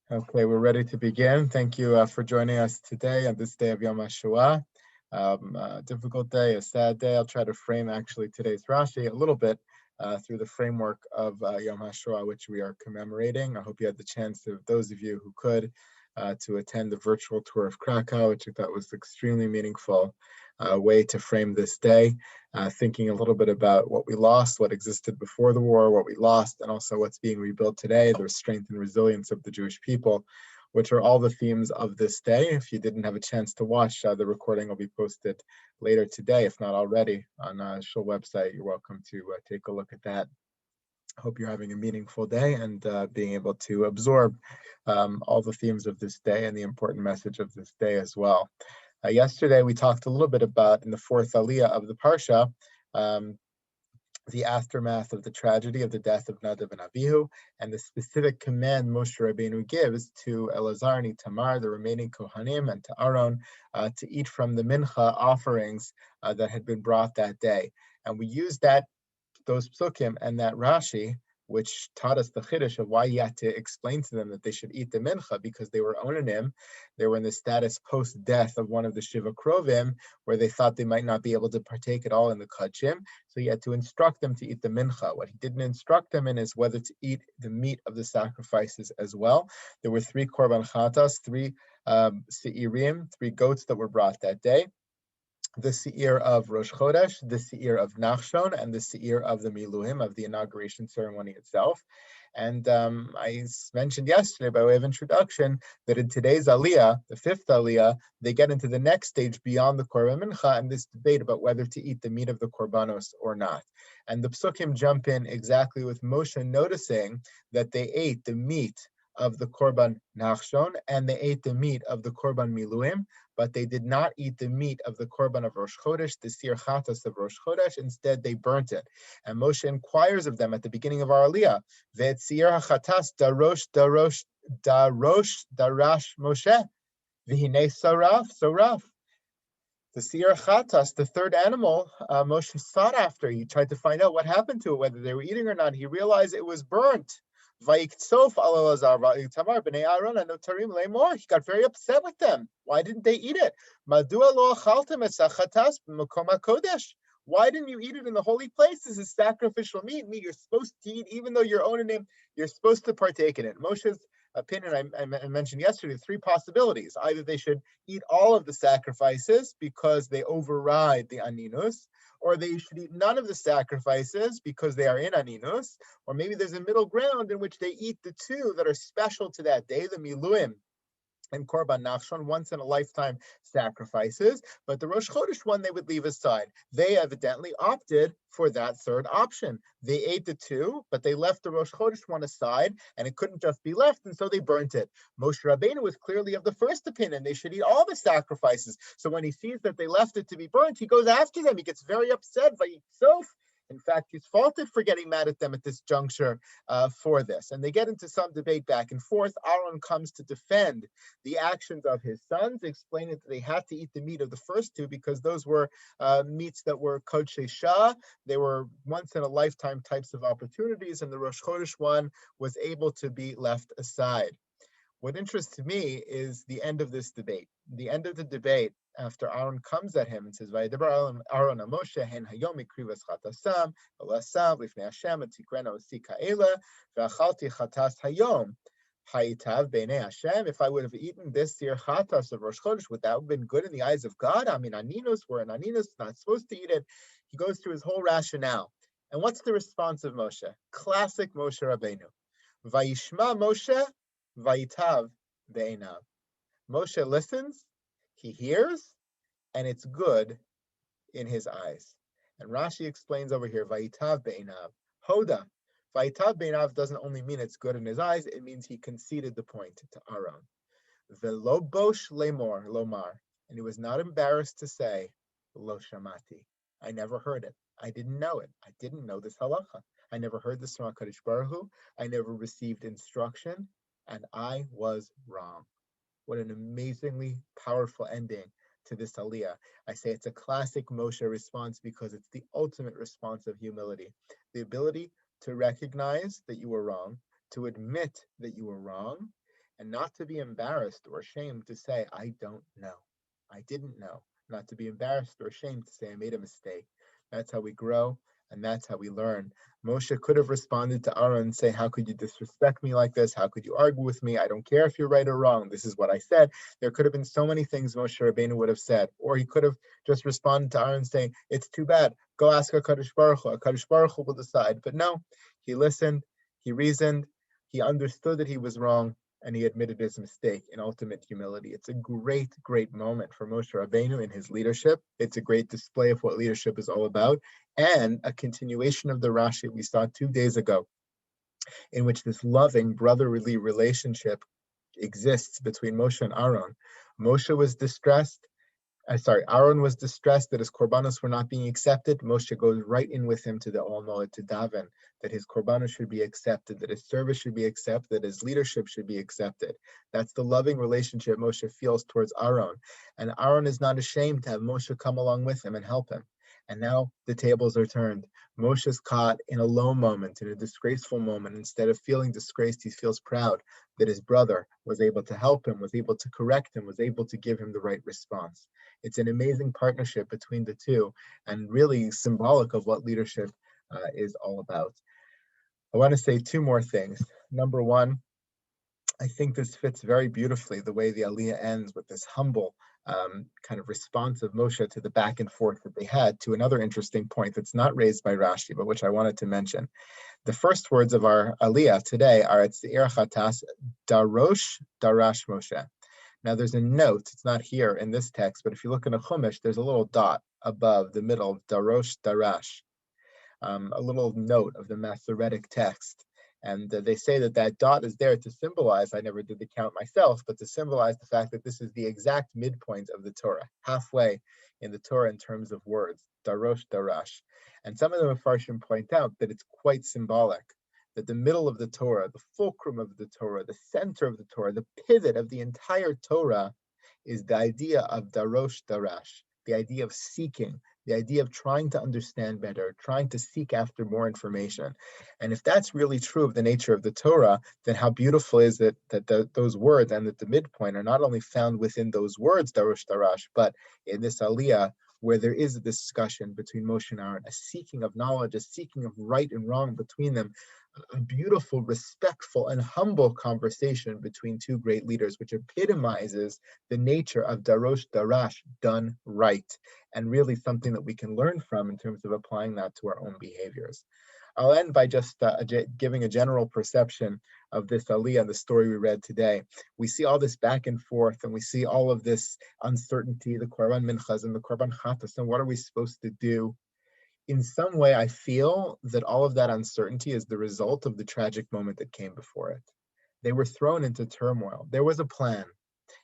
Okay, we're ready to begin. Thank you for joining us today on this day of Yom HaShoah. A difficult day, a sad day. I'll try to frame actually today's Rashi a little bit through the framework of Yom HaShoah, which we are commemorating. I hope you had the chance, to, those of you who could, to attend the virtual tour of Krakow, which I thought was extremely meaningful way to frame this day, thinking a little bit about what we lost, what existed before the war, what we lost, and also what's being rebuilt today, the strength and resilience of the Jewish people, which are all the themes of this day. If you didn't have a chance to watch, the recording will be posted later today, if not already, on Shul website. You're welcome to take a look at that. I hope you're having a meaningful day and being able to absorb all the themes of this day and the important message of this day as well. Yesterday, we talked a little bit about, in the fourth aliyah of the Parsha, the aftermath of the tragedy of the death of Nadav and Abihu, and the specific command Moshe Rabbeinu gives to Elazar and Itamar, the remaining Kohanim, and to Aaron, to eat from the mincha offerings that had been brought that day. And we used those psukim and that Rashi, which taught us the chiddush of why he had to explain to them that they should eat the mincha, because they were onanim. They were in the status post-death of one of the Shiva Krovim, where they thought they might not be able to partake at all in the kachim. So he had to instruct them to eat the mincha. What he didn't instruct them in is whether to eat the meat of the sacrifices as well. There were 3 korban chatas, 3 seirim, 3 goats that were brought that day: the seir of Rosh Chodesh, the seir of Nachshon, and the seir of the Miluim, of the inauguration ceremony itself. And I mentioned yesterday, by way of introduction, that in today's Aliyah, the 5th Aliyah, they get into the next stage beyond the Korban Mincha and this debate about whether to eat the meat of the Korbanos or not. And the Psukim jump in exactly with Moshe noticing that they ate the meat of the Korban Nachshon and they ate the meat of the Korban Miluim, but they did not eat the meat of the Korban of Rosh Chodesh, the Sir Chatas of Rosh Chodesh. Instead, they burnt it. And Moshe inquires of them at the beginning of our Aliyah, Ve'et Sir HaChatas darash Moshe, V'hinei saraf. The Sir Chatas, the third animal, Moshe sought after. He tried to find out what happened to it, whether they were eating or not. He realized it was burnt. He got very upset with them. Why didn't they eat it? Why didn't you eat it in the holy place? This is sacrificial meat you're supposed to eat, even though you're owning it, you're supposed to partake in it. Moshe's opinion, I mentioned yesterday, 3 possibilities. Either they should eat all of the sacrifices because they override the aninus, or they should eat none of the sacrifices because they are in aninus, or maybe there's a middle ground in which they eat the 2 that are special to that day, the miluim and Korban Nachshon, once in a lifetime sacrifices, but the Rosh Chodesh one they would leave aside. They evidently opted for that third option. They ate the 2, but they left the Rosh Chodesh one aside, and it couldn't just be left, and so they burnt it. Moshe Rabbeinu was clearly of the first opinion. They should eat all the sacrifices. So when he sees that they left it to be burnt, he goes after them. He gets very upset. In fact, he's faulted for getting mad at them at this juncture for this. And they get into some debate back and forth. Aaron comes to defend the actions of his sons, explaining that they had to eat the meat of the first 2 because those were meats that were kodesh shah. They were once-in-a-lifetime types of opportunities, and the Rosh Chodesh one was able to be left aside. What interests me is the end of this debate. The end of the debate, after Aaron comes at him and says, "Vayidaber Aaron Moshe hen hayom ikrivas chatasam v'lasam lifnei Hashem etikrena osi ka'ela v'achalti chatas hayom hayitav b'nei Hashem." If I would have eaten this Sir Chatas of Rosh Chodesh, would that have been good in the eyes of God? I mean, aninus, we're an aninus, not supposed to eat it. He goes through his whole rationale. And what's the response of Moshe? Classic Moshe Rabbeinu. Vayishma Moshe Vayitav be'enav. Moshe listens, he hears, and it's good in his eyes. And Rashi explains over here, Vayitav be'enav. Hoda. Vayitav be'enav doesn't only mean it's good in his eyes, it means he conceded the point to Aaron. Velo bosh lemor, lomar. And he was not embarrassed to say, Lo shamati. I never heard it. I didn't know it. I didn't know this halacha. I never heard this from HaKadosh Baruch Hu. I never received instruction. And I was wrong. What an amazingly powerful ending to this aliyah. I say it's a classic Moshe response because it's the ultimate response of humility. The ability to recognize that you were wrong, to admit that you were wrong, and not to be embarrassed or ashamed to say, I don't know. I didn't know. Not to be embarrassed or ashamed to say, I made a mistake. That's how we grow, and that's how we learn. Moshe could have responded to Aaron and say, how could you disrespect me like this? How could you argue with me? I don't care if you're right or wrong. This is what I said. There could have been so many things Moshe Rabbeinu would have said. Or he could have just responded to Aaron saying, it's too bad. Go ask HaKadosh Baruch Hu. HaKadosh Baruch Hu will decide. But no, he listened, he reasoned, he understood that he was wrong, and he admitted his mistake in ultimate humility. It's a great, great moment for Moshe Rabbeinu in his leadership. It's a great display of what leadership is all about, and a continuation of the Rashi we saw 2 days ago, in which this loving brotherly relationship exists between Moshe and Aaron. Moshe was distressed. Aaron was distressed that his korbanos were not being accepted. Moshe goes right in with him to the all-knowledge, to daven, that his korbanos should be accepted, that his service should be accepted, that his leadership should be accepted. That's the loving relationship Moshe feels towards Aaron. And Aaron is not ashamed to have Moshe come along with him and help him. And now the tables are turned. Moshe's caught in a low moment, in a disgraceful moment. Instead of feeling disgraced, he feels proud that his brother was able to help him, was able to correct him, was able to give him the right response. It's an amazing partnership between the two, and really symbolic of what leadership is all about. I want to say 2 more things. Number one, I think this fits very beautifully the way the Aliyah ends with this humble kind of response of Moshe to the back and forth that they had, to another interesting point that's not raised by Rashi, but which I wanted to mention. The first words of our Aliyah today are at Seir Chatas, Darosh, Darash Moshe. Now there's a note, it's not here in this text, but if you look in a Chumash, there's a little dot above the middle of Darosh, Darash, a little note of the Masoretic text. And they say that that dot is there to symbolize, I never did the count myself, but to symbolize the fact that this is the exact midpoint of the Torah, halfway in the Torah in terms of words, Darosh, Darash. And some of the Mefarshim point out that it's quite symbolic, that the middle of the Torah, the fulcrum of the Torah, the center of the Torah, the pivot of the entire Torah is the idea of Darosh, Darash, the idea of seeking, the idea of trying to understand better, trying to seek after more information. And if that's really true of the nature of the Torah, then how beautiful is it that those words and that the midpoint are not only found within those words, Darosh, Darash, but in this Aliyah, where there is a discussion between Moshe and Aaron, a seeking of knowledge, a seeking of right and wrong between them, a beautiful, respectful, and humble conversation between 2 great leaders, which epitomizes the nature of Darosh Darash done right, and really something that we can learn from in terms of applying that to our own behaviors. I'll end by just giving a general perception of this Aliyah, the story we read today. We see all this back and forth, and we see all of this uncertainty, the Korban Minchas and the Korban Chatas, and what are we supposed to do? In some way, I feel that all of that uncertainty is the result of the tragic moment that came before it. They were thrown into turmoil. There was a plan.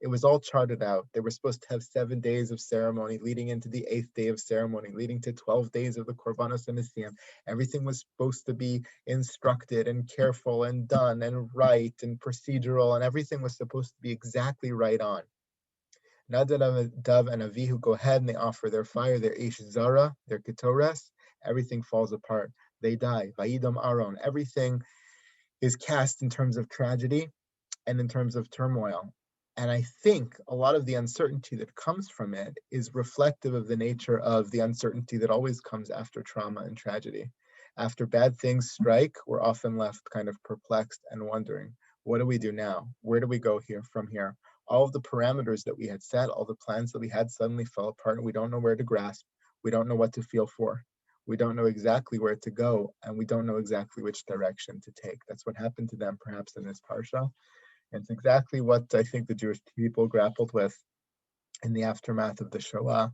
It was all charted out. They were supposed to have 7 days of ceremony, leading into the 8th day of ceremony, leading to 12 days of the Korbanos and Nisim. Everything was supposed to be instructed and careful and done and right and procedural, and everything was supposed to be exactly right on. Nadav and Avihu go ahead and they offer their fire, their Ish Zara, their Ketores. Everything falls apart. They die. Vayidam Aaron. Everything is cast in terms of tragedy and in terms of turmoil. And I think a lot of the uncertainty that comes from it is reflective of the nature of the uncertainty that always comes after trauma and tragedy. After bad things strike, we're often left kind of perplexed and wondering, what do we do now? Where do we go here from here? All of the parameters that we had set, all the plans that we had suddenly fell apart, and we don't know where to grasp. We don't know what to feel for. We don't know exactly where to go, and we don't know exactly which direction to take. That's what happened to them, perhaps, in this parsha. And it's exactly what I think the Jewish people grappled with in the aftermath of the Shoah.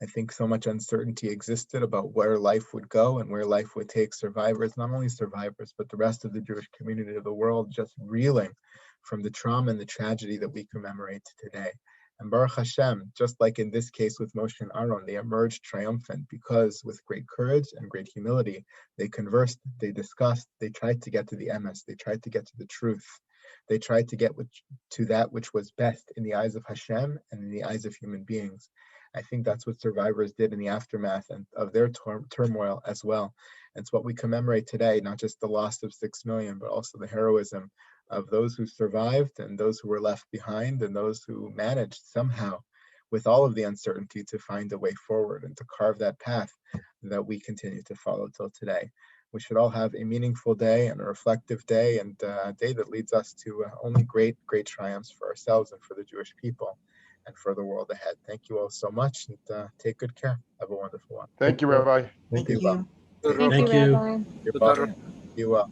I think so much uncertainty existed about where life would go and where life would take survivors, not only survivors, but the rest of the Jewish community of the world, just reeling from the trauma and the tragedy that we commemorate today. And Baruch Hashem, just like in this case with Moshe and Aaron, they emerged triumphant because with great courage and great humility, they conversed, they discussed, they tried to get to the emes, they tried to get to the truth. They tried to get to that which was best in the eyes of Hashem and in the eyes of human beings. I think that's what survivors did in the aftermath of their turmoil as well. It's what we commemorate today, not just the loss of 6 million, but also the heroism of those who survived and those who were left behind and those who managed somehow, with all of the uncertainty, to find a way forward and to carve that path that we continue to follow till today. We should all have a meaningful day and a reflective day, and a day that leads us to only great triumphs for ourselves and for the Jewish people and for the world ahead. Thank you all so much, and take good care. Have a wonderful one. Thank you, Rabbi. Thank Be you. well. Thank Thank you, you. Rabbi. You're welcome. Be well.